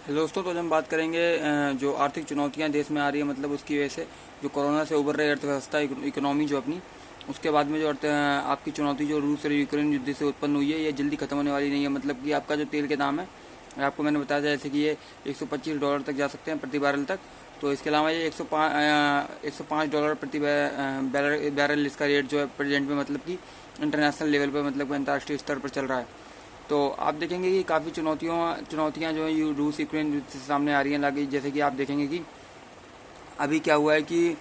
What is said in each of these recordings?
Hello दोस्तों, तो आज हम बात करेंगे जो आर्थिक चुनौतियां देश में आ रही है, मतलब उसकी वजह से जो कोरोना से उभर रही अर्थव्यवस्था इकोनॉमी जो अपनी, उसके बाद में जो आपकी चुनौती जो रूस और यूक्रेन युद्ध से उत्पन्न हुई है, ये जल्दी खत्म होने वाली नहीं है। मतलब कि आपका जो तेल के दाम है, आपको मैंने बताया था जैसे कि ये $125 तक जा सकते हैं प्रति बैरल तक। तो इसके अलावा ये 105 डॉलर प्रति बैरल इसका रेट जो है प्रेजेंट में, मतलब कि इंटरनेशनल लेवल पर, मतलब अंतर्राष्ट्रीय स्तर पर चल रहा है। तो आप देखेंगे कि काफ़ी चुनौतियां जो है रूस यूक्रेन युद्ध से सामने आ रही हैं लागी। जैसे कि आप देखेंगे कि अभी क्या हुआ है कि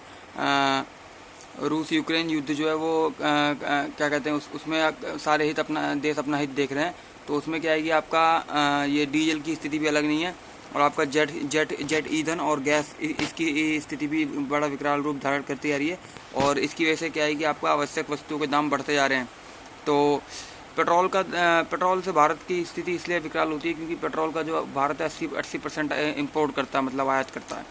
रूस यूक्रेन युद्ध जो है वो क्या कहते हैं, उसमें सारे हित अपना देश अपना हित देख रहे हैं। तो उसमें क्या है कि आपका ये डीजल की स्थिति भी अलग नहीं है, और आपका जेट ईंधन और गैस इसकी स्थिति भी बड़ा विकराल रूप धारण करती आ रही है। और इसकी वजह से क्या है कि आपका आवश्यक वस्तुओं के दाम बढ़ते जा रहे हैं। तो पेट्रोल से भारत की स्थिति इसलिए विकराल होती है क्योंकि पेट्रोल का जो भारत है 80% इम्पोर्ट करता है, मतलब आयात करता है।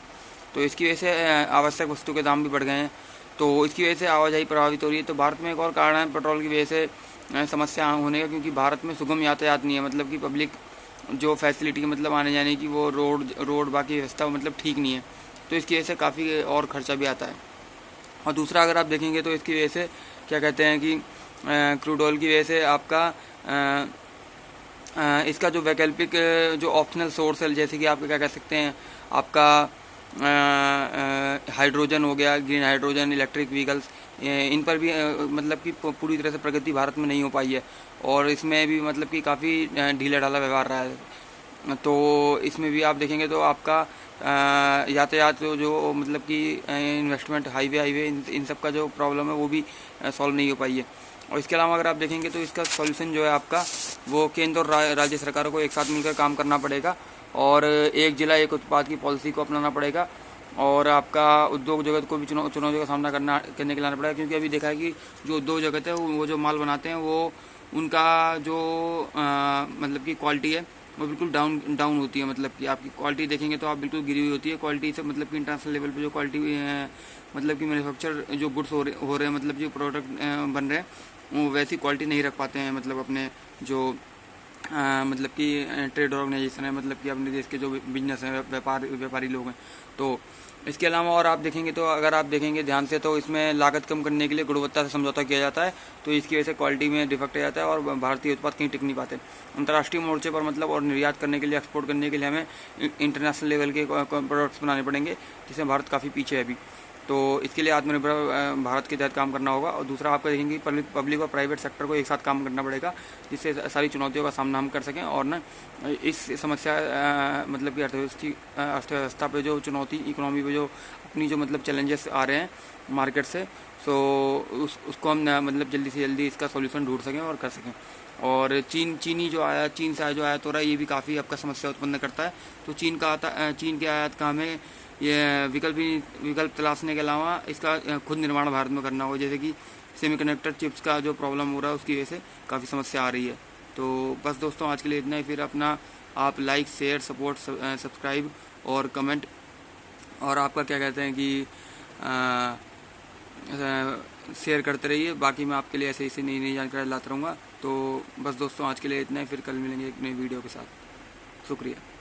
तो इसकी वजह से आवश्यक वस्तु के दाम भी बढ़ गए हैं। तो इसकी वजह से आवाजाही प्रभावित हो रही है। तो भारत में एक और कारण है पेट्रोल की वजह से समस्या होने का, क्योंकि भारत में सुगम यातायात नहीं है। मतलब कि पब्लिक जो फैसिलिटी मतलब आने जाने की, वो रोड बाकी व्यवस्था मतलब ठीक नहीं है। तो इसकी वजह से काफ़ी और खर्चा भी आता है। और दूसरा अगर आप देखेंगे तो इसकी वजह से क्या कहते हैं कि क्रूड ऑयल की वजह से आपका इसका जो वैकल्पिक जो ऑप्शनल सोर्स है, जैसे कि आप क्या कह सकते हैं, आपका हाइड्रोजन हो गया, ग्रीन हाइड्रोजन, इलेक्ट्रिक व्हीकल्स, इन पर भी मतलब कि पूरी तरह से प्रगति भारत में नहीं हो पाई है। और इसमें भी मतलब कि काफ़ी ढीला ढाला व्यवहार रहा है। तो इसमें भी आप देखेंगे तो आपका यातायात जो मतलब कि इन्वेस्टमेंट हाईवे इन सब का जो प्रॉब्लम है वो भी सॉल्व नहीं हो पाई है। और इसके अलावा अगर आप देखेंगे तो इसका सॉल्यूशन जो है आपका, वो केंद्र और राज्य सरकारों को एक साथ मिलकर काम करना पड़ेगा, और एक जिला एक उत्पाद की पॉलिसी को अपनाना पड़ेगा। और आपका उद्योग जगत को भी चुनौतियों का सामना करने के लाना पड़ेगा, क्योंकि अभी देखा है कि जो उद्योग जगत है वो जो माल बनाते हैं, वो उनका जो मतलब कि क्वालिटी है वो बिल्कुल डाउन होती है। मतलब कि आपकी क्वालिटी देखेंगे तो आप बिल्कुल गिरी हुई होती है क्वालिटी से। मतलब कि इंटरनेशनल लेवल पे जो क्वालिटी मतलब कि मैन्युफैक्चर जो गुड्स हो रहे हैं, मतलब जो प्रोडक्ट बन रहे हैं, वो वैसी क्वालिटी नहीं रख पाते हैं। मतलब अपने जो मतलब कि ट्रेड ऑर्गेनाइजेशन है, मतलब कि अपने देश के जो बिजनेस है, व्यापारी लोग हैं। तो इसके अलावा और आप देखेंगे तो, अगर आप देखेंगे ध्यान से, तो इसमें लागत कम करने के लिए गुणवत्ता से समझौता किया जाता है। तो इसकी वजह से क्वालिटी में डिफेक्ट आ जाता है और भारतीय उत्पाद कहीं टिक नहीं पाते अंतर्राष्ट्रीय मोर्चे पर। मतलब और निर्यात करने के लिए, एक्सपोर्ट करने के लिए हमें इंटरनेशनल लेवल के प्रोडक्ट्स बनाने पड़ेंगे, जिसमें भारत काफ़ी पीछे है अभी। तो इसके लिए आत्मनिर्भर भारत के तहत काम करना होगा। और दूसरा आपका देखेंगे पब्लिक और प्राइवेट सेक्टर को एक साथ काम करना पड़ेगा, जिससे सारी चुनौतियों का सामना हम कर सकें। और ना इस समस्या मतलब कि अर्थव्यवस्था पे जो चुनौती, इकोनॉमी पे जो अपनी जो मतलब चैलेंजेस आ रहे हैं मार्केट से, सो उसको हम मतलब जल्दी से जल्दी इसका सोल्यूशन ढूंढ सकें और कर सकें। और चीन से जो आयात हो रहा है, ये भी काफ़ी आपका समस्या उत्पन्न करता है। तो चीन के आयात का हमें ये विकल्प तलाशने के अलावा इसका खुद निर्माण भारत में करना होगा। जैसे कि सेमीकंडक्टर चिप्स का जो प्रॉब्लम हो रहा है, उसकी वजह से काफ़ी समस्या आ रही है। तो बस दोस्तों, आज के लिए इतना ही। फिर अपना आप लाइक, शेयर, सपोर्ट, सब्सक्राइब और कमेंट, और आपका क्या कहते हैं कि शेयर करते रहिए। बाकी मैं आपके लिए ऐसे नई जानकारी लाता रहूँगा। तो बस दोस्तों, आज के लिए इतना ही। फिर कल मिलेंगे एक नई वीडियो के साथ। शुक्रिया।